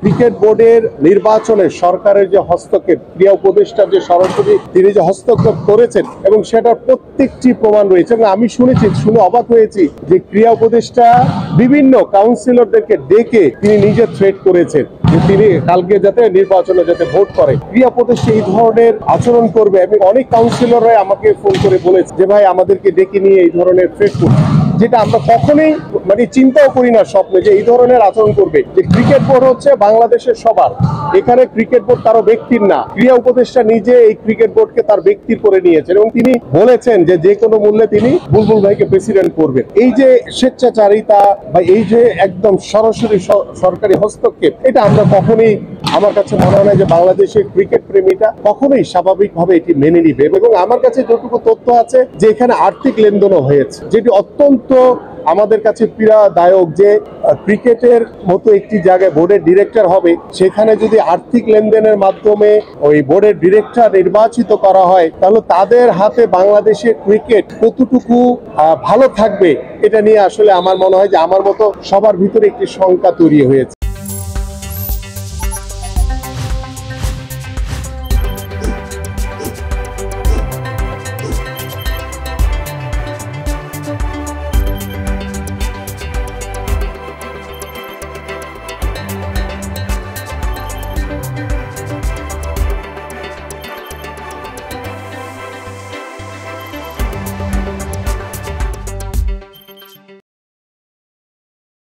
Cricket বোর্ডের নির্বাচনে সরকারের যে হস্তক্ষেপ, ক্রীড়া উপদেষ্টা যে সরাসরি তিনি যে হস্তক্ষেপ করেছেন এবং সেটার প্রত্যেকটি প্রমাণ রয়েছে। এবং আমি শুনে অবাক হয়েছি যে ক্রীড়া উপদেষ্টা বিভিন্ন কাউন্সিলরদেরকে ডেকে তিনি নিজে থ্রেট করেছেন যে তিনি কালকে যাতে নির্বাচনে যাতে ভোট করে। ক্রীড়া উপদেষ্টা এই ধরনের আচরণ করবে, এবং অনেক কাউন্সিলররা আমাকে ফোন করে বলেছে যে ভাই আমাদেরকে ডেকে নিয়ে এই ধরনের থ্রেট করছে, যেটা আমরা কখনোই চিন্তাও করি না স্বপ্নে যে এই ধরনের আচরণ করবে। যে ক্রিকেট বোর্ড হচ্ছে বাংলাদেশের সবার, এখানে ক্রিকেট বোর্ড কারো ব্যক্তির না। ক্রীড়া উপদেষ্টা নিজে এই ক্রিকেট বোর্ডকে তার ব্যক্তির করে নিয়েছেন এবং তিনি বলেছেন যে কোনো মূল্যে তিনি বুলবুল ভাইকে প্রেসিডেন্ট করবেন। এই যে স্বেচ্ছাচারিতা বা এই যে একদম সরাসরি সরকারি হস্তক্ষেপ, এটা আমরা কখনোই, আমার কাছে মনে হয় না যে বাংলাদেশের ক্রিকেট প্রেমীরা কখনোই স্বাভাবিকভাবে এটি মেনে নিবে। এবং আমার কাছে যতটুকু তথ্য আছে যে এখানে আর্থিক লেনদেনও হয়েছে, যেটি অত্যন্ত আমাদের কাছে পীড়াদায়ক। যে ক্রিকেটের মতো একটি জায়গায় বোর্ডের ডিরেক্টর হবে, সেখানে যদি আর্থিক লেনদেনের মাধ্যমে ওই বোর্ডের ডিরেক্টর নির্বাচিত করা হয়, তাহলে তাদের হাতে বাংলাদেশের ক্রিকেট কতটুকু ভালো থাকবে, এটা নিয়ে আসলে আমার মনে হয় যে আমার মতো সবার ভিতরে একটি শঙ্কা তৈরি হয়েছে।